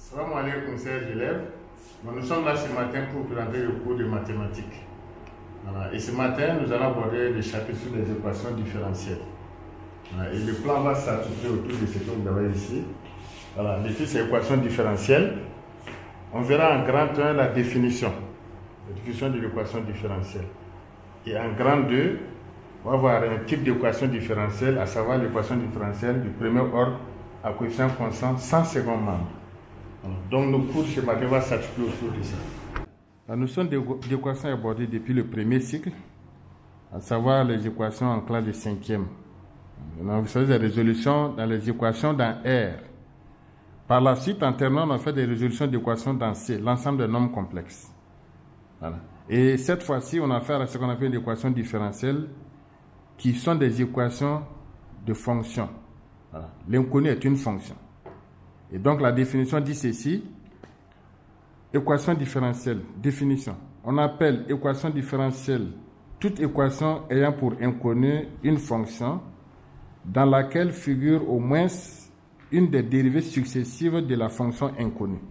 Salam alaikum, chers élèves. Nous sommes là ce matin pour présenter le cours de mathématiques. Voilà. Et ce matin, nous allons aborder le chapitre sur les équations différentielles. Voilà. Et le plan va s'articuler autour de ce que vous avez ici. Voilà. Ici, c'est l'équation différentielle. On verra en grand 1 la définition de l'équation différentielle. Et en grand 2, on va voir un type d'équation différentielle, à savoir l'équation différentielle du premier ordre à coefficient constant sans second membre. Donc nos cours ce matin vont s'articuler autour de ça. La notion d'équation est abordée depuis le premier cycle, à savoir les équations en classe de 5e. On a fait des résolutions dans les équations dans R. Par la suite, en terminant, on a fait des résolutions d'équations dans C, l'ensemble des nombres complexes. Voilà. Et cette fois-ci, on a affaire à ce qu'on appelle des équations différentielles, qui sont des équations de fonctions. Voilà. L'inconnu est une fonction. Et donc la définition dit ceci: équation différentielle. Définition. On appelle équation différentielle toute équation ayant pour inconnu une fonction dans laquelle figure au moins une des dérivées successives de la fonction inconnue.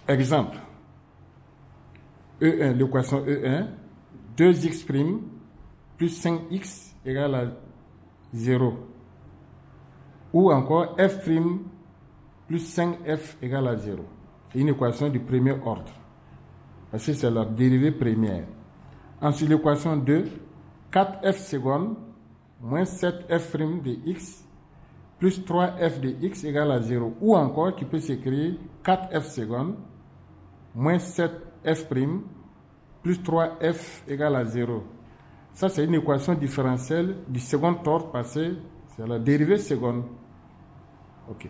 Exemple. E1, l'équation E1, 2x' plus 5x égale à 0. Ou encore f' plus 5f égale à 0. C'est une équation du premier ordre, parce que c'est la dérivée première. Ensuite, l'équation 2, 4f seconde moins 7f' de x plus 3f de x égale à 0. Ou encore, qui peut s'écrire 4f seconde moins 7f' plus 3f égale à 0. Ça, c'est une équation différentielle du second ordre, parce que c'est la dérivée seconde. Ok.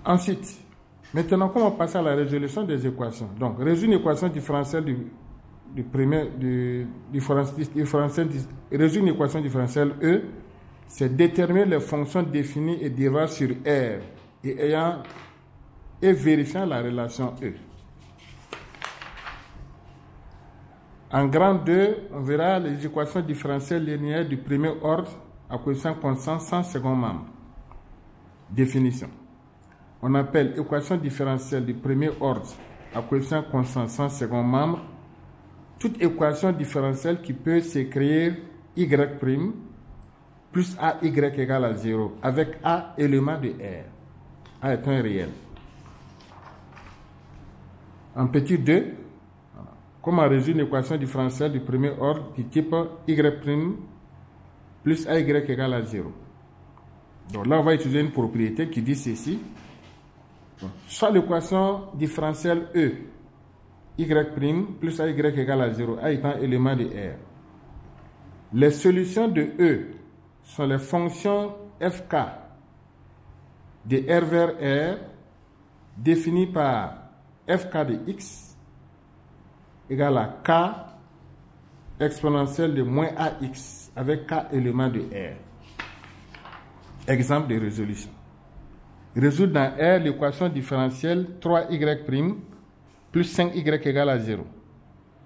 Ensuite, maintenant, comment passer à la résolution des équations? Donc, résoudre une équation différentielle résoudre une équation différentielle E, c'est déterminer les fonctions définies et dérivées sur R et vérifiant la relation E. En grand 2, on verra les équations différentielles linéaires du premier ordre à coefficient constant sans second membre. Définition. On appelle équation différentielle du premier ordre à coefficient constant sans second membre toute équation différentielle qui peut s'écrire y' plus ay égale à 0 avec a élément de R. A est un réel. En petit 2, comment résoudre une équation différentielle du premier ordre du type y' plus ay égale à 0. Donc là, on va utiliser une propriété qui dit ceci. Soit l'équation différentielle E, y' plus ay égale à 0, a étant élément de R. Les solutions de E sont les fonctions fk de R vers R définies par fk de x égale à k exponentielle de moins ax avec k éléments de R. Exemple de résolution. Résoudre dans R l'équation différentielle 3y' plus 5y égale à 0.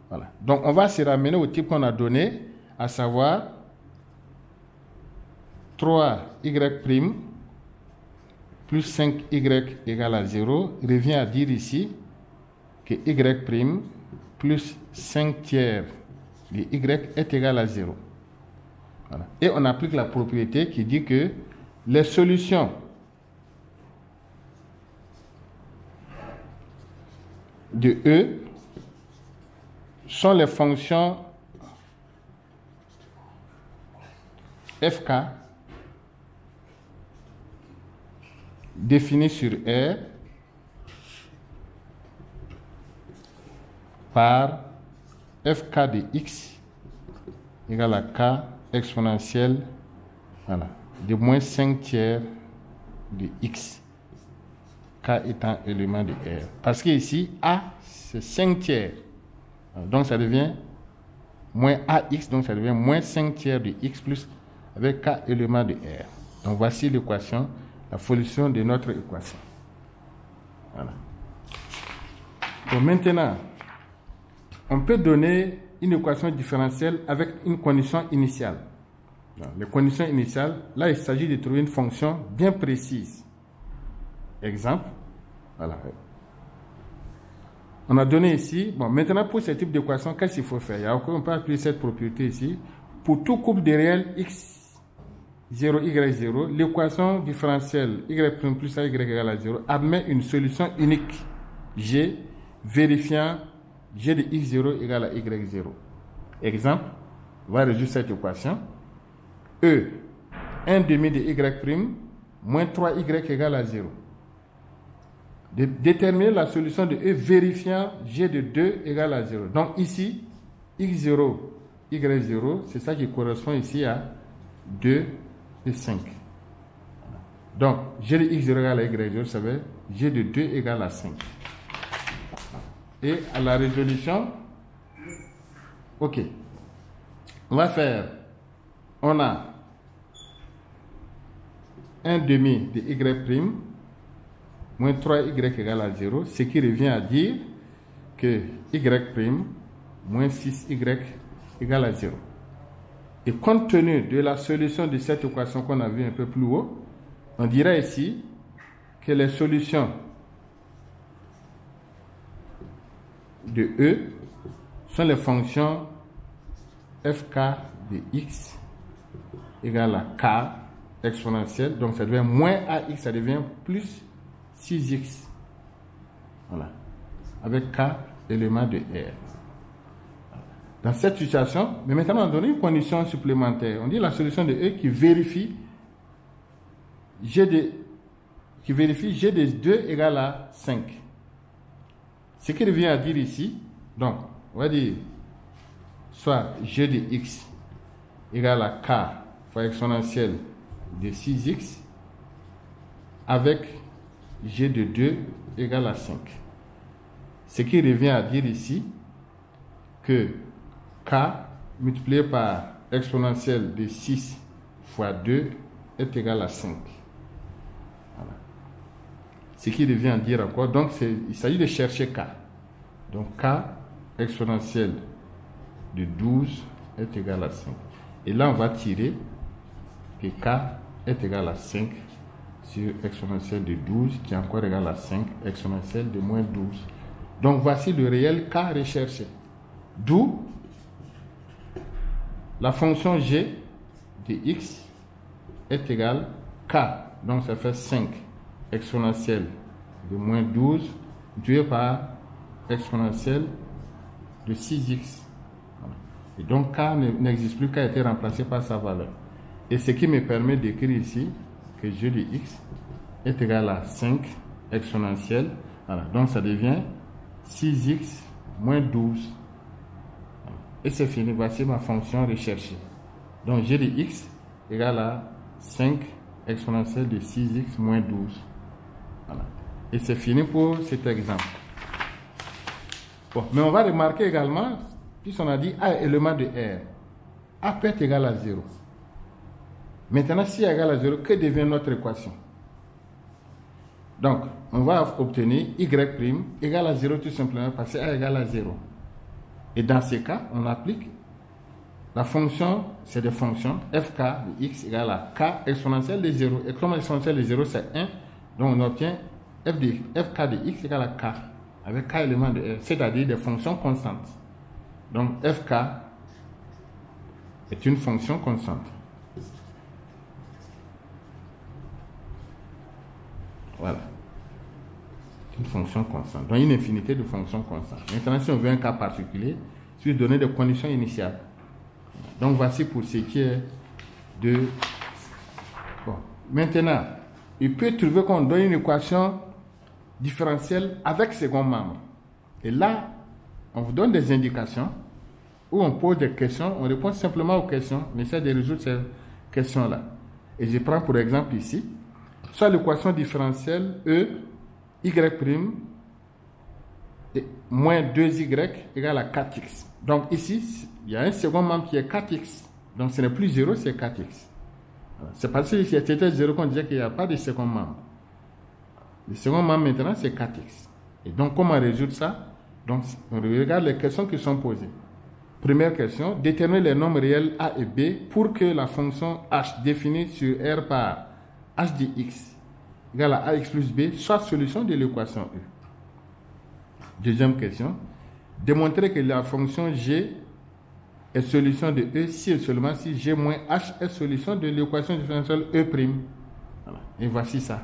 Voilà. Donc, on va se ramener au type qu'on a donné, à savoir 3y' plus 5y égale à 0 revient à dire ici que y' plus 5 tiers de y est égal à 0. Voilà. Et on applique la propriété qui dit que les solutions de E sont les fonctions fk définies sur R par fk de x égale à k exponentielle, voilà, de moins 5 tiers de x, k étant élément de R. Parce que ici, a, c'est 5 tiers. Donc, ça devient moins ax, donc ça devient moins 5 tiers de x plus avec k élément de R. Donc, voici l'équation, la solution de notre équation. Voilà. Donc, maintenant, on peut donner une équation différentielle avec une condition initiale. Les conditions initiales, là, il s'agit de trouver une fonction bien précise. Exemple. Voilà. On a donné ici. Bon, maintenant, pour ce type d'équation, qu'est-ce qu'il faut faire? On peut appliquer cette propriété ici. Pour tout couple de réels x0, y0, l'équation différentielle y' plus ay égale à 0 admet une solution unique g vérifiant g de x0 égale à y0. Exemple, on va résoudre cette équation. E, 1 demi de y' moins 3y égale à 0. Déterminer la solution de E vérifiant g de 2 égale à 0. Donc ici, x0, y0, c'est ça qui correspond ici à 2 et 5. Donc, g de x0 égale à y0, ça veut dire g de 2 égale à 5. Et à la résolution, ok. On va faire, on a 1 demi de y' moins 3y égale à 0, ce qui revient à dire que y' moins 6y égale à 0. Et compte tenu de la solution de cette équation qu'on a vue un peu plus haut, on dirait ici que les solutions de E sont les fonctions fk de x égale à k exponentielle. Donc ça devient moins ax, ça devient plus 6x. Voilà. Avec k éléments de R. Dans cette situation, mais maintenant on donne une condition supplémentaire. On dit la solution de E qui vérifie g de 2 égale à 5. Ce qui revient à dire ici, donc on va dire soit g de x égale à k fois exponentielle de 6x avec g de 2 égale à 5. Ce qui revient à dire ici que k multiplié par exponentielle de 6 fois 2 est égal à 5. Voilà. Ce qui revient à dire encore, donc il s'agit de chercher k. Donc k exponentielle de 12 est égal à 5. Et là on va tirer que k est égal à 5 sur exponentielle de 12 qui est encore égal à 5 exponentielle de moins 12. Donc voici le réel k recherché. D'où la fonction g de x est égale k. Donc ça fait 5 exponentielle de moins 12 divisé par exponentielle de 6x. Voilà. Et donc k n'existe plus, k a été remplacé par sa valeur. Et ce qui me permet d'écrire ici que g de x est égal à 5 exponentielle. Voilà. Donc ça devient 6x moins 12. Et c'est fini, voici ma fonction recherchée. Donc g de x égale à 5 exponentielle de 6x moins 12. Voilà. Et c'est fini pour cet exemple. Bon, mais on va remarquer également, puisqu'on a dit a élément de R, a peut être égal à 0. Maintenant, si a égal à 0, que devient notre équation? Donc, on va obtenir y' égale à 0 tout simplement parce que a égale à 0. Et dans ce cas, on applique la fonction, c'est des fonctions fk de x égale à k exponentielle de 0. Et comme exponentielle de 0 c'est 1, donc on obtient fk de x égale à k avec k éléments de R, c'est-à-dire des fonctions constantes. Donc fk est une fonction constante. Voilà. Une fonction constante. Donc une infinité de fonctions constantes. Maintenant, si on veut un cas particulier, je vais donner des conditions initiales. Donc voici pour ce qui est de... Bon. Maintenant, il peut trouver qu'on donne une équation différentielle avec second membre. Et là, on vous donne des indications où on pose des questions, on répond simplement aux questions, on essaie de résoudre ces questions-là. Et je prends pour exemple ici, soit l'équation différentielle E y' et moins 2y égale à 4x. Donc ici, il y a un second membre qui est 4x. Donc ce n'est plus 0, c'est 4x. C'est parce que si c'était 0 qu'on disait qu'il n'y a pas de second membre. Le second membre maintenant, c'est 4x. Et donc comment résoudre ça? Donc on regarde les questions qui sont posées. Première question, déterminer les nombres réels a et b pour que la fonction h définie sur R par h de x égale à ax plus b, soit solution de l'équation E. Deuxième question. Démontrer que la fonction g est solution de E si et seulement si g moins h est solution de l'équation différentielle E'. Voilà. Et voici ça.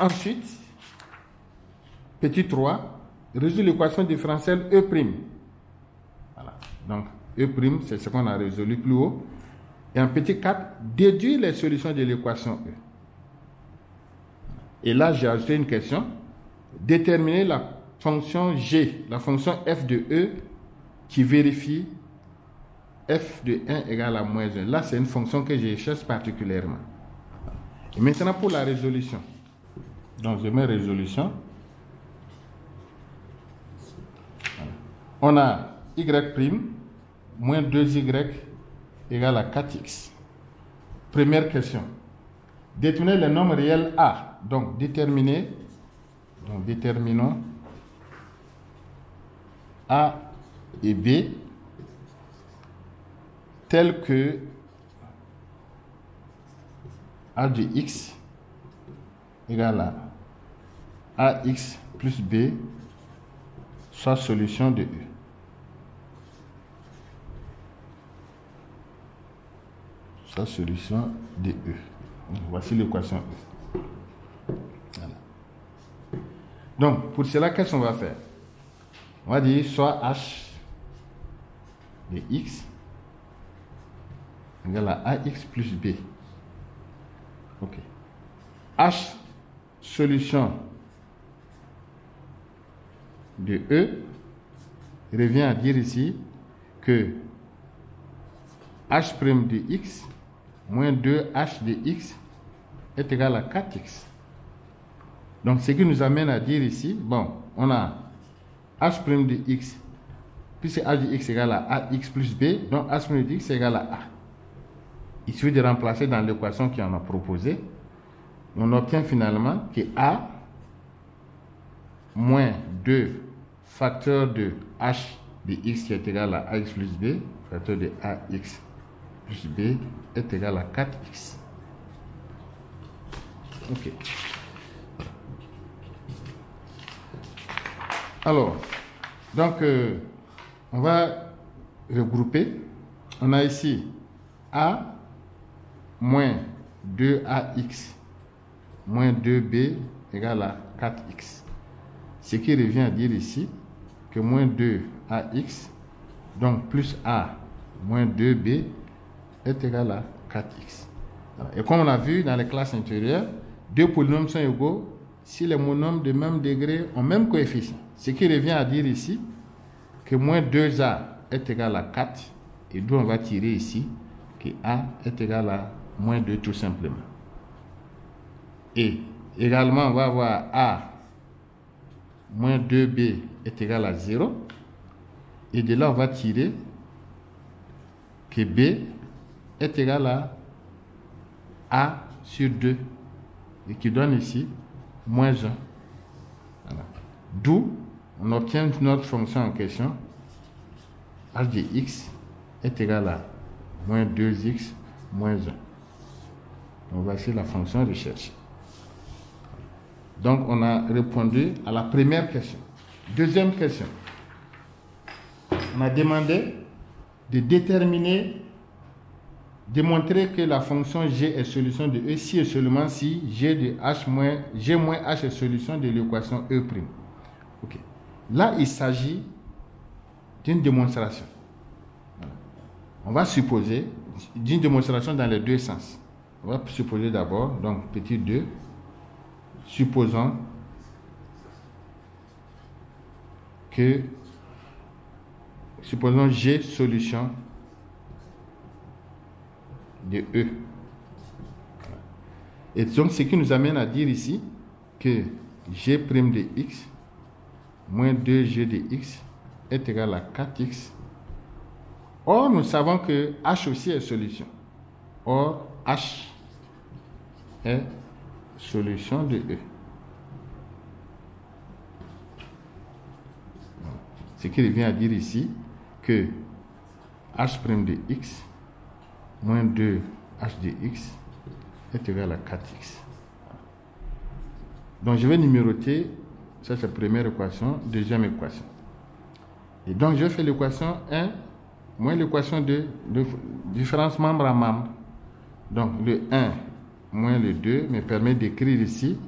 Ensuite, petit 3, résout l'équation différentielle E'. Voilà. Donc, E', c'est ce qu'on a résolu plus haut. Et en petit 4, déduire les solutions de l'équation E. Et là, j'ai ajouté une question. Déterminer la fonction G, la fonction f de E, qui vérifie f de 1 égale à moins 1. Là, c'est une fonction que je cherche particulièrement. Et maintenant, pour la résolution. Donc, je mets résolution. Voilà. On a y' moins 2y égale à 4x. Première question. Déterminer les nombres réels A. Donc, déterminons A et B tels que A de x égale à AX plus B soit solution de E. Soit solution de E. Voici l'équation E. Voilà. Donc, pour cela, qu'est-ce qu'on va faire? On va dire soit h de x égale à ax plus b. Ok. H solution de E revient à dire ici que h' de x moins 2h de x est égal à 4x. Donc, ce qui nous amène à dire ici, bon, on a h' de x, puisque h de x égale à ax plus b, donc h' de x égale à a. Il suffit de remplacer dans l'équation qu'on a proposée. On obtient finalement que a moins 2 facteur de h de x qui est égal à ax plus b, facteur de ax plus b est égal à 4x. Ok. Alors, donc, on va regrouper. On a ici a moins 2ax moins 2b égale à 4x. Ce qui revient à dire ici que moins 2ax, donc plus a moins 2b est égal à 4x. Et comme on a vu dans les classes intérieures, deux polynômes sont égaux si les monomes de même degré ont même coefficient. Ce qui revient à dire ici que moins 2a est égal à 4, et d'où on va tirer ici que a est égal à moins 2 tout simplement. Et également, on va avoir a moins 2b est égal à 0. Et de là, on va tirer que b est égal à a sur 2. Et qui donne ici moins 1. Voilà. D'où on obtient notre fonction en question. H de x est égal à moins 2x moins 1. Donc voici la fonction recherchée. Donc on a répondu à la première question. Deuxième question. On a demandé de démontrer que la fonction g est solution de E si et seulement si g moins h est solution de l'équation E'. Ok. Là, il s'agit d'une démonstration. On va supposer d'une démonstration dans les deux sens. On va supposer d'abord, donc petit 2, supposons G solution de E. Et donc, ce qui nous amène à dire ici que G' de x moins 2G de x est égal à 4x. Or, nous savons que H aussi est solution. Or, H est solution de E. Ce qui revient à dire ici que H' de x moins 2H de x est égal à 4x. Donc je vais numéroter, ça c'est la première équation, deuxième équation. Et donc je fais l'équation 1 moins l'équation 2, différence membre à membre. Donc le 1 moins le 2 me permet d'écrire ici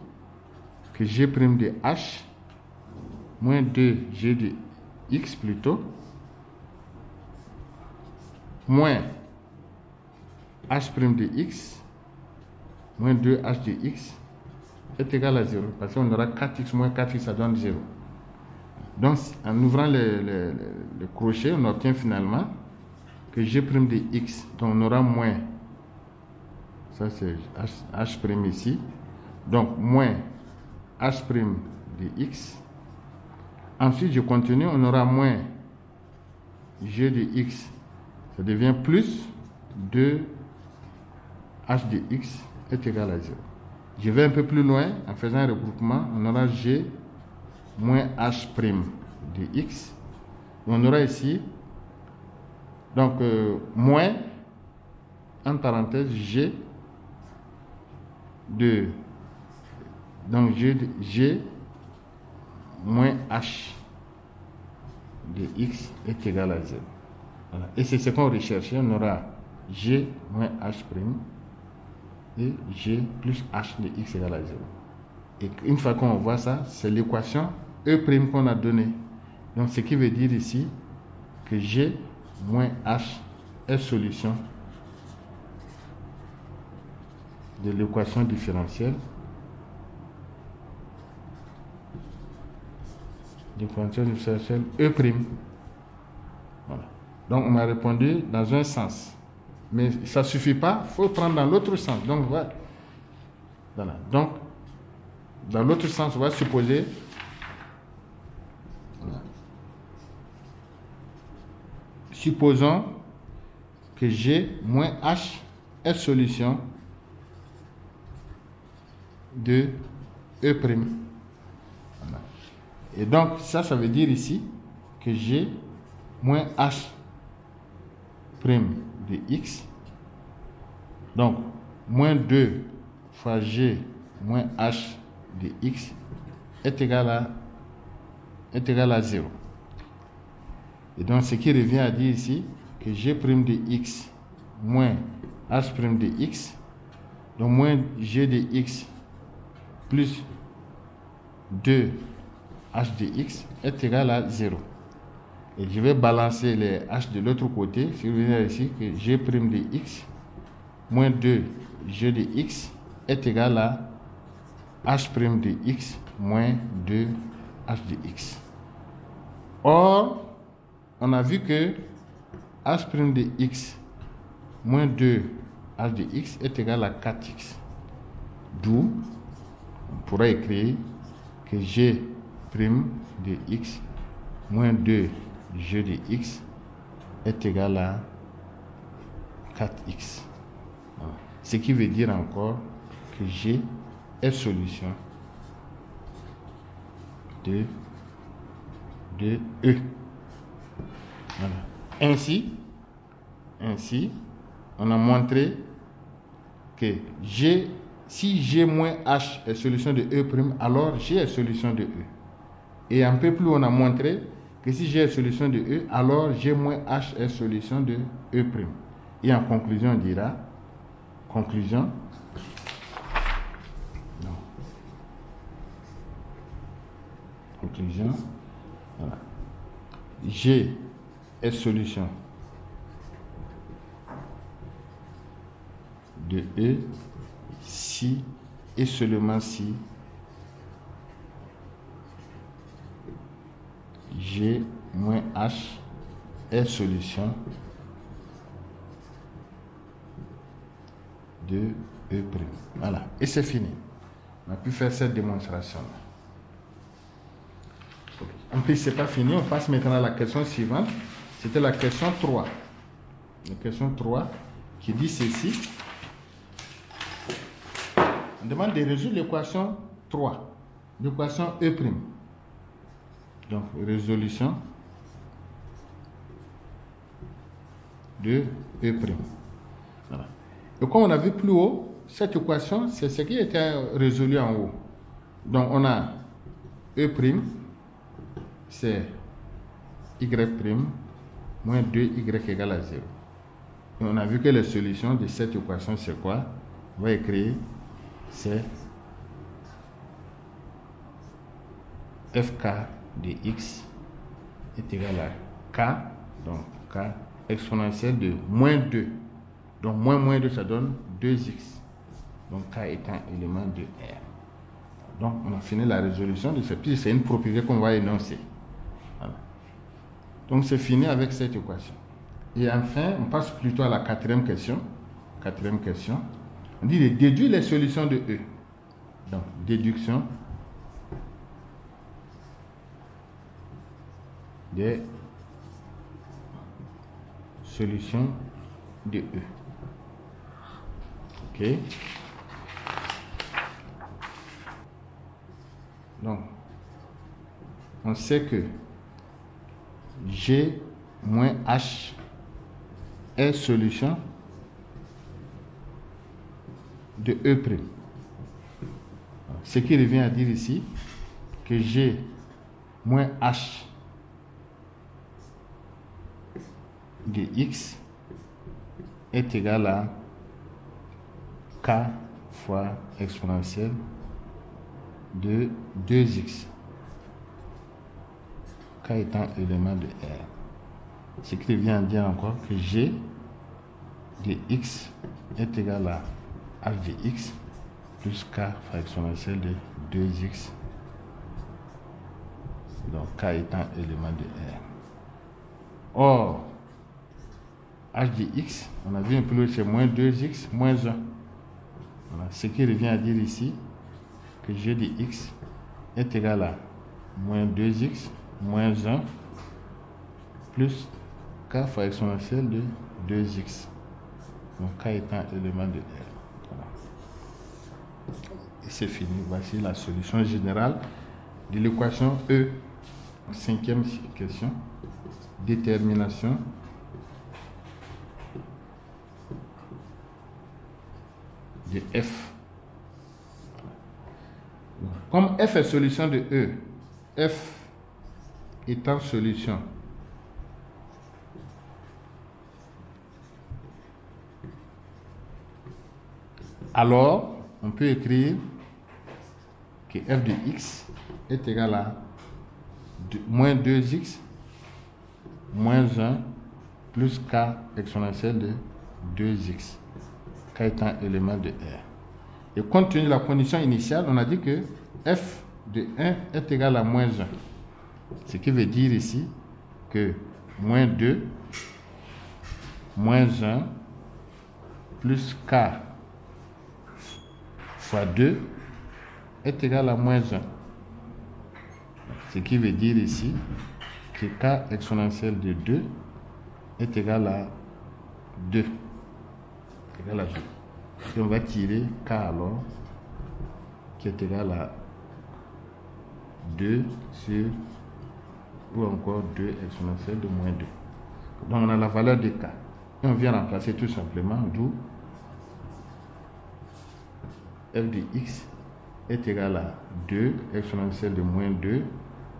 que G' de H moins 2G de X plutôt, moins H' de X moins 2H de X est égal à 0. Parce qu'on aura 4X moins 4X, ça donne 0. Donc, en ouvrant le crochet, on obtient finalement que G' de X. Donc, on aura moins, ça c'est H' ici. Donc, moins H' de X. Ensuite, je continue, on aura moins G de X. Ça devient plus 2H de X est égal à 0. Je vais un peu plus loin, en faisant un regroupement, on aura G moins H' de X. On aura ici, donc, moins, en parenthèse, G de, donc G moins H de X est égal à 0. Voilà. Et c'est ce qu'on recherchait, on aura G moins H' et G plus H de X égale à 0. Et une fois qu'on voit ça, c'est l'équation E' qu'on a donnée. Donc ce qui veut dire ici que G moins H est solution de l'équation différentielle E'. Voilà. Donc on m'a répondu dans un sens. Mais ça ne suffit pas, il faut prendre dans l'autre sens. Donc voilà. Donc, dans l'autre sens, on va supposer. Voilà. Supposons que G moins H est solution de E'. Voilà. Et donc, ça veut dire ici que G moins H' de X, donc moins 2 fois G moins H de X est égal à 0. Et donc ce qui revient à dire ici que G' de X moins H' de X, donc moins G de X plus 2 H de X est égal à 0. Et je vais balancer les H de l'autre côté. Si vous venez ici, que G' de X moins 2 G de X est égal à H' de X moins 2 H de X. Or, on a vu que H' de X moins 2 H de X est égal à 4X. D'où, on pourrait écrire que G' de X moins 2 G de X est égal à 4X. Voilà. Ce qui veut dire encore que G est solution de E. Voilà. Ainsi, on a montré que G, si G moins H est solution de E', alors G est solution de E. Et un peu plus, on a montré que si G est solution de E, alors G moins H est solution de E'. Et en conclusion, on dira, conclusion, voilà. G est solution de E si et seulement si G moins H est solution de E'. Voilà, et c'est fini. On a pu faire cette démonstration. En plus, ce n'est pas fini. On passe maintenant à la question suivante. C'était la question 3. La question 3 qui dit ceci. On demande de résoudre l'équation 3, l'équation E'. Donc, résolution de E'. Voilà. Et comme on a vu plus haut, cette équation, c'est ce qui était résolu en haut. Donc on a E', c'est Y' moins 2y égale à 0. Et on a vu que la solution de cette équation, c'est quoi? On va écrire, c'est fk de x est égal à k, donc k exponentielle de moins 2. Donc moins 2, ça donne 2x. Donc k est un élément de R. Donc on a fini la résolution de ce. Puis c'est une propriété qu'on va énoncer. Voilà. Donc c'est fini avec cette équation. Et enfin, on passe plutôt à la quatrième question. Quatrième question. On dit de déduire les solutions de E. Donc déduction des solutions de E. Ok. Donc, on sait que G moins H est solution de E'. Ce qui revient à dire ici que G moins H de x est égal à k fois exponentielle de 2x, k étant élément de R. Ce qui vient dire encore que g de x est égal à f de x plus k fois exponentielle de 2x, donc k étant élément de R. Or, h de x, on a vu un peu l'autre, c'est moins 2x moins 1. Voilà. Ce qui revient à dire ici que g de x est égal à moins 2x moins 1 plus k fois exponentielle de 2x. Donc k étant élément de R. Voilà. Et c'est fini. Voici la solution générale de l'équation E. Cinquième question. Détermination de f. Comme f est solution de E, f étant solution alors on peut écrire que f de x est égal à moins 2x moins 1 plus k exponentielle de 2x, k étant élément de R. Et compte tenu de la condition initiale, on a dit que f de 1 est égal à moins 1. Ce qui veut dire ici que moins 2 moins 1 plus k fois 2 est égal à moins 1. Ce qui veut dire ici que k exponentielle de 2 est égal à 2. Égal à 2. Et on va tirer k alors, qui est égal à 2 sur, ou encore 2 exponentielle de moins 2. Donc on a la valeur de k. Et on vient remplacer tout simplement, d'où f de x est égal à 2 exponentielle de moins 2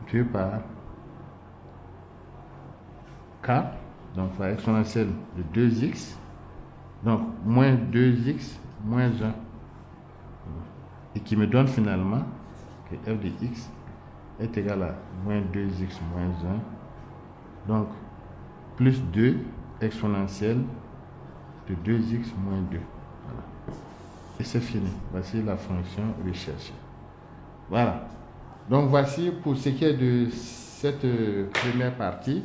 tué par k, donc par exponentielle de 2x, donc moins 2x moins 1, et qui me donne finalement que f de x est égal à moins 2x moins 1, donc plus 2 exponentielle de 2x moins 2. Voilà. Et c'est fini. Voici la fonction recherchée. Voilà. Donc voici pour ce qui est de cette première partie.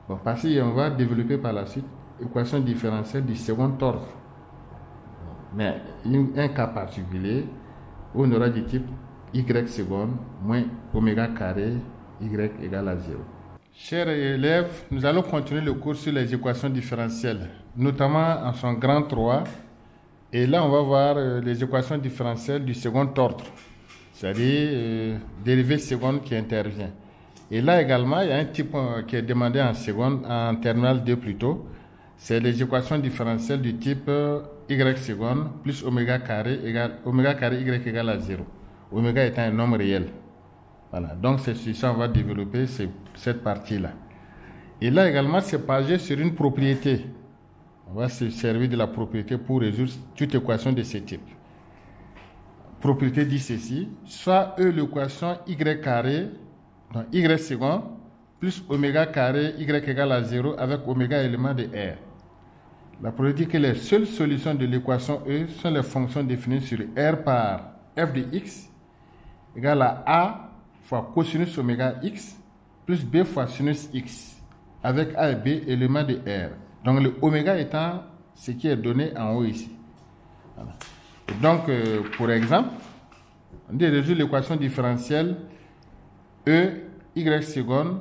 Bon, parce qu'on va développer par la suite l'équation différentielle du second ordre. Mais un cas particulier où on aura du type y seconde moins oméga carré y égale à 0. Chers élèves, nous allons continuer le cours sur les équations différentielles, notamment en son grand 3. Et là, on va voir les équations différentielles du second ordre, c'est-à-dire dérivée seconde qui intervient. Et là également, il y a un type qui est demandé en seconde, en terminale 2 plutôt. C'est les équations différentielles du type y seconde plus oméga carré y égale à 0. oméga étant un nombre réel. Voilà, donc c'est sur ça on va développer cette partie-là. Et là également, c'est basé sur une propriété. On va se servir de la propriété pour résoudre toute équation de ce type. Propriété dit ceci, soit E l'équation y carré, donc y second, plus oméga carré y égale à 0 avec oméga élément de R. La propriété dit que les seules solutions de l'équation E sont les fonctions définies sur R par f de x égale à A fois cosinus oméga x plus B fois sinus x avec A et B éléments de R. Donc le oméga étant ce qui est donné en haut ici. Voilà. Et donc pour exemple, on dit résoudre l'équation différentielle E y seconde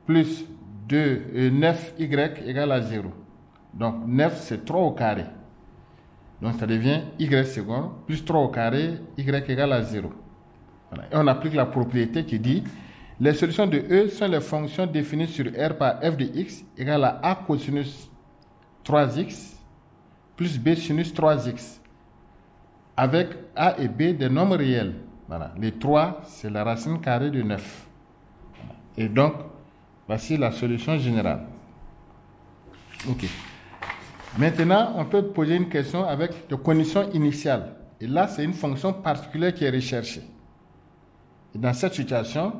plus 9y égale à 0. Donc 9 c'est 3 au carré. Donc ça devient y seconde plus 3 au carré y égale à 0. Voilà. Et on applique la propriété qui dit les solutions de E sont les fonctions définies sur R par f de x égale à A cosinus 3x plus B sinus 3x avec A et B des nombres réels. Voilà. Les 3 c'est la racine carrée de 9. Voilà. Et donc voici la solution générale. Ok. Maintenant, on peut poser une question avec des conditions initiales. Et là, c'est une fonction particulière qui est recherchée. Et dans cette situation,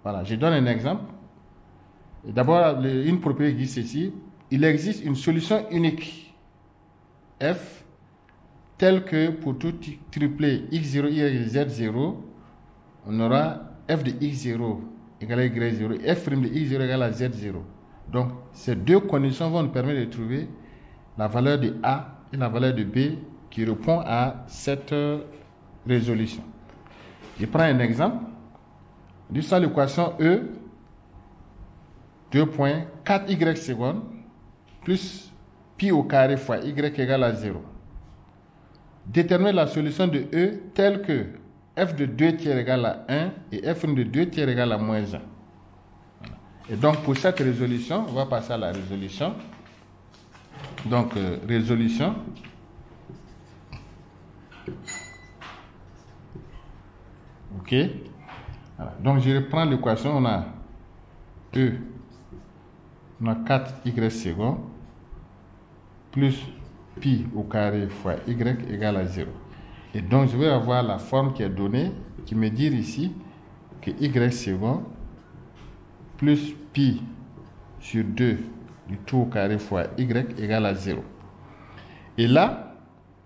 voilà, je donne un exemple. D'abord, une propriété dit ceci. Il existe une solution unique f telle que pour tout triplet x0, y, z0, on aura f de x0 égale à y0 et f' de x0 égale à z0. Donc, ces deux conditions vont nous permettre de trouver la valeur de A et la valeur de B qui répond à cette résolution. Je prends un exemple. On dit ça l'équation E 2.4y seconde plus pi au carré fois y égale à 0. Détermine la solution de E telle que f de 2 tiers égale à 1 et f de 2 tiers égale à moins 1. Voilà. Et donc pour cette résolution, on va passer à la résolution. Donc, résolution. Ok. Voilà. Donc, je reprends l'équation. On a E. On a 4y second plus pi au carré fois y égale à 0. Et donc, je vais avoir la forme qui est donnée, qui me dit ici que y second plus pi sur 2 du tout au carré fois y égale à 0. Et là,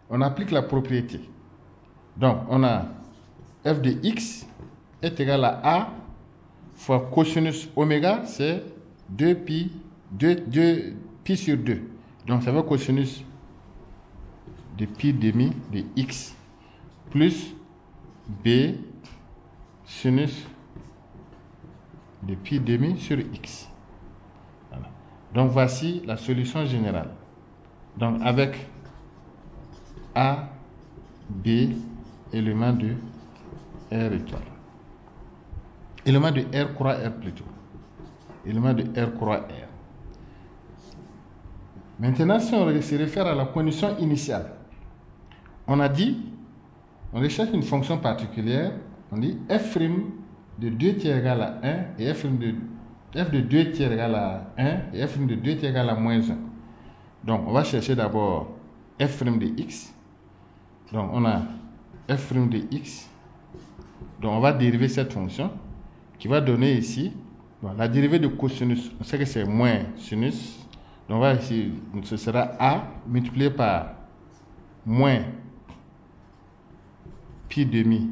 on applique la propriété. Donc, on a f de x est égal à A fois cosinus oméga, c'est 2 pi sur 2. Donc, ça va cosinus de pi demi de x plus b sinus de pi demi sur x. Donc, voici la solution générale. Donc, avec A, B, élément de R étoile. Élément de R croix R plutôt. Élément de R croix R. Maintenant, si on se réfère à la condition initiale, on a dit, on recherche une fonction particulière, on dit f' de 2 tiers égale à 1 et f de 2 tiers égale à 1 et f' de 2 tiers égale à moins 1. Donc, on va chercher d'abord f' de x. Donc, on a f' de x. Donc, on va dériver cette fonction qui va donner ici bon, la dérivée de cosinus. On sait que c'est moins sinus. Donc, on va ici, ce sera a multiplié par moins pi demi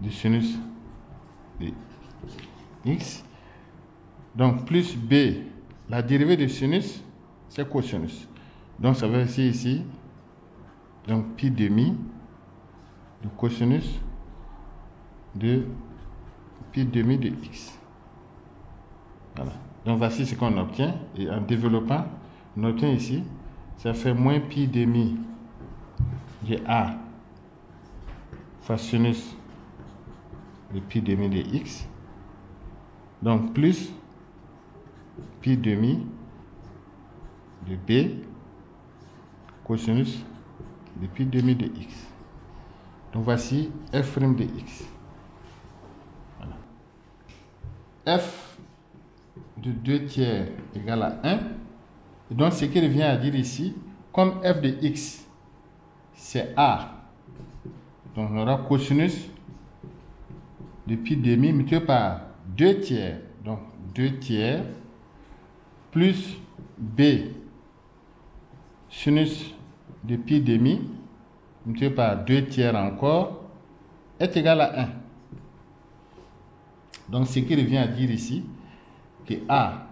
du sinus de x. Donc, plus b, la dérivée de sinus, c'est cosinus. Donc, ça va être ici, donc pi demi du cosinus de pi demi de x. Voilà. Donc, voici ce qu'on obtient. Et en développant, on obtient ici, ça fait moins pi demi de a fois sinus de pi demi de x. Donc, plus pi demi de b cosinus de pi demi de x. Donc voici f' de x. Voilà. F de 2 tiers égale à 1. Et donc ce qui revient à dire ici, comme f de x, c'est a. Donc on aura cosinus de pi demi multiplié par 2 tiers. Donc 2 tiers plus b sinus de pi demi multiplié par 2 tiers encore est égal à 1. Donc ce qui revient à dire ici que a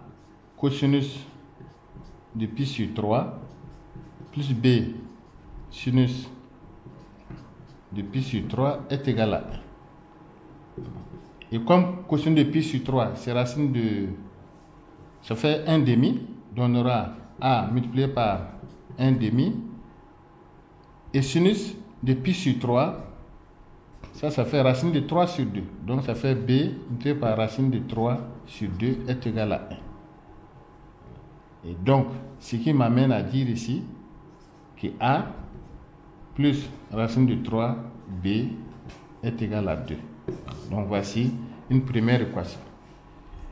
cosinus de pi sur 3 plus b sinus de pi sur 3 est égal à 1. Et comme cosinus de pi sur 3, c'est racine de... ça fait 1 demi, donc on aura a multiplié par 1 demi. Et sinus de pi sur 3, ça fait racine de 3 sur 2. Donc ça fait b multiplié par racine de 3 sur 2 est égal à 1. Et donc, ce qui m'amène à dire ici que a plus racine de 3b est égal à 2. Donc voici une première équation.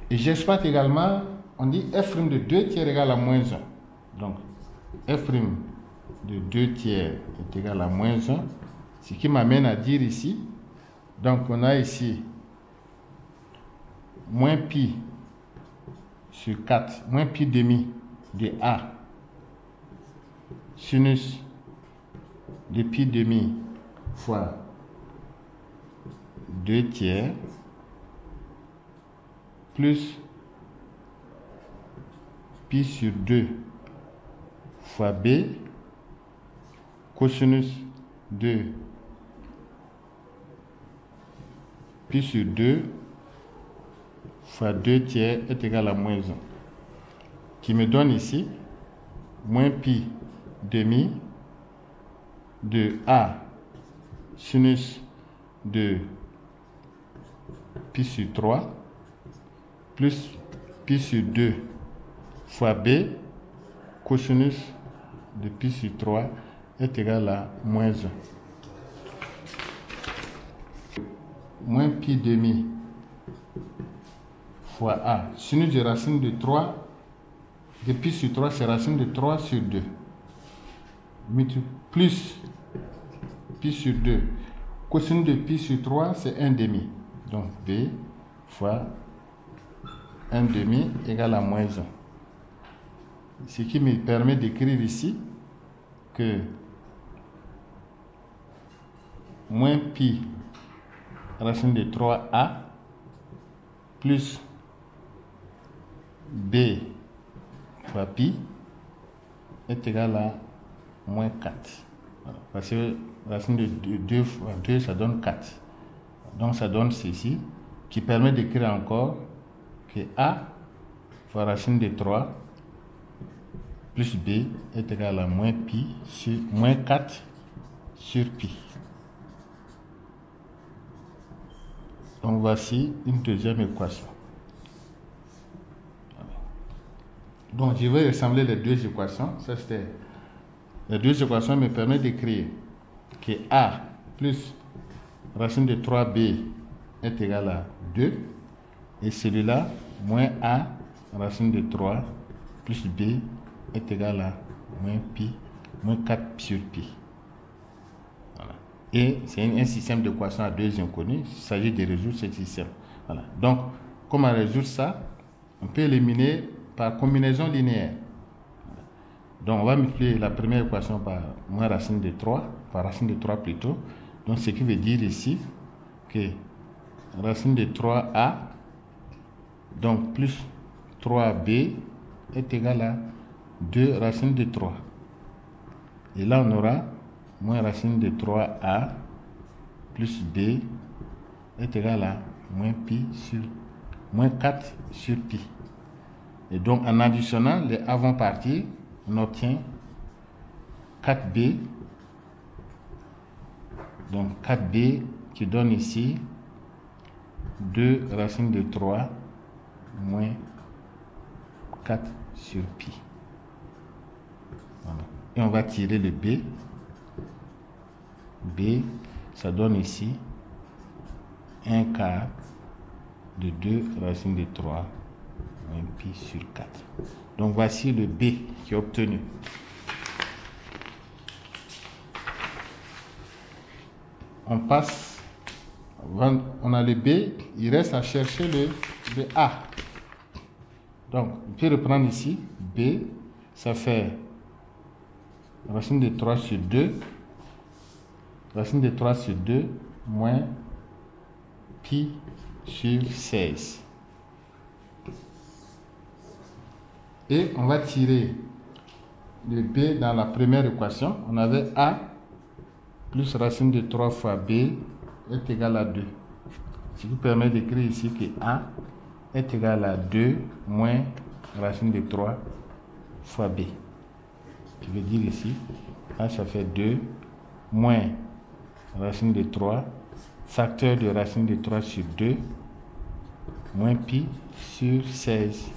Et j'exploite également, on dit f' de 2 tiers égale à moins 1. Donc f' de 2 tiers est égal à moins 1. Ce qui m'amène à dire ici, donc on a ici moins pi sur 4, moins pi demi de a sinus de pi demi fois 2 tiers plus pi sur 2 fois b cosinus de pi sur 2 fois 2 tiers est égal à moins 1, qui me donne ici moins pi demi de a sinus de pi sur 3 plus pi sur 2 fois b cosinus de pi sur 3 est égal à moins 1. Moins pi demi fois a. Sinus de racine de 3 de pi sur 3, c'est racine de 3 sur 2. Plus pi sur 2. Cosinus de pi sur 3, c'est 1 demi. Donc b fois 1 demi égale à moins 1. Ce qui me permet d'écrire ici que moins pi racine de 3a plus b fois pi est égal à moins 4. Voilà. Parce que racine de 2 fois 2, ça donne 4. Donc ça donne ceci, qui permet d'écrire encore que a fois racine de 3 plus b est égal à moins pi sur moins 4 sur pi. Donc voici une deuxième équation. Donc je vais assembler les deux équations. Ça c'était les deux équations me permettent d'écrire que a plus racine de 3b est égal à 2 et celui-là moins a racine de 3 plus b est égal à moins pi moins 4 sur pi. Voilà. Et c'est un système d'équations à deux inconnus. Il s'agit de résoudre ce système. Voilà. Donc, comment résoudre ça? On peut éliminer par combinaison linéaire. Donc, on va multiplier la première équation par moins racine de 3, par racine de 3 plutôt. Donc, ce qui veut dire ici que racine de 3a, donc plus 3b est égal à 2 racine de 3. Et là, on aura moins racine de 3a plus b est égal à moins 4 sur pi. Et donc, en additionnant les avant-parties, on obtient 4b. Donc, 4b qui donne ici 2 racine de 3 moins 4 sur pi. Voilà. Et on va tirer le b. b ça donne ici 1 quart de 2 racine de 3 moins pi sur 4. Donc voici le B qui est obtenu. On passe, on a le B, il reste à chercher le A. Donc, on peut reprendre ici, B, ça fait racine de 3 sur 2, racine de 3 sur 2, moins pi sur 16. Et on va tirer le B dans la première équation. On avait A plus racine de 3 fois B est égal à 2. Ce qui permet d'écrire ici que A est égal à 2 moins racine de 3 fois B. Je veux dire ici, A ça fait 2 moins racine de 3, facteur de racine de 3 sur 2, moins pi sur 16.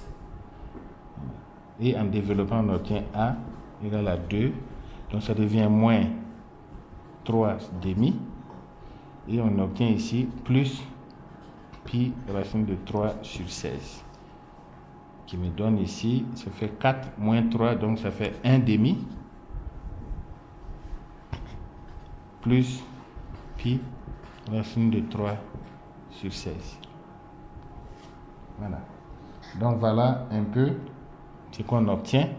Et en développant, on obtient A égale à 2. Donc ça devient moins 3 demi. Et on obtient ici plus pi racine de 3 sur 16. Qui me donne ici, ça fait 4 moins 3, donc ça fait 1 demi. Plus pi racine de 3 sur 16. Voilà. Donc voilà un peu ce qu'on obtient.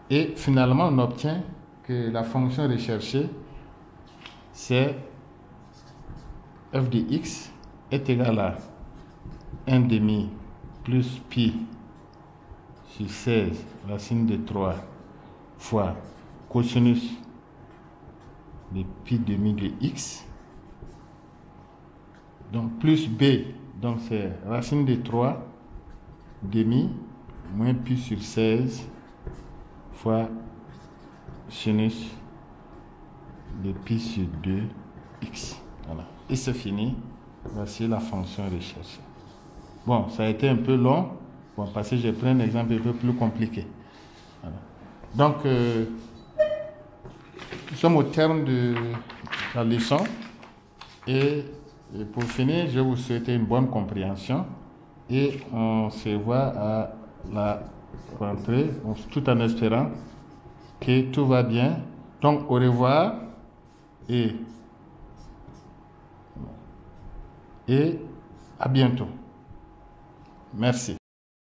Et finalement, on obtient que la fonction recherchée, c'est f de x est égal à 1 demi plus pi sur 16 racine de 3 fois cosinus de pi demi de x. Donc plus b, donc c'est racine de 3 demi moins pi sur 16 fois sinus de pi sur 2x. Voilà. Et c'est fini. Voici la fonction recherchée. Bon, ça a été un peu long. Bon, parce que j'ai pris un exemple un peu plus compliqué. Voilà. Donc, nous sommes au terme de la leçon. Et pour finir, je vous souhaite une bonne compréhension. Et on se voit à la rentrée, tout en espérant que tout va bien. Donc, au revoir et à bientôt. Merci.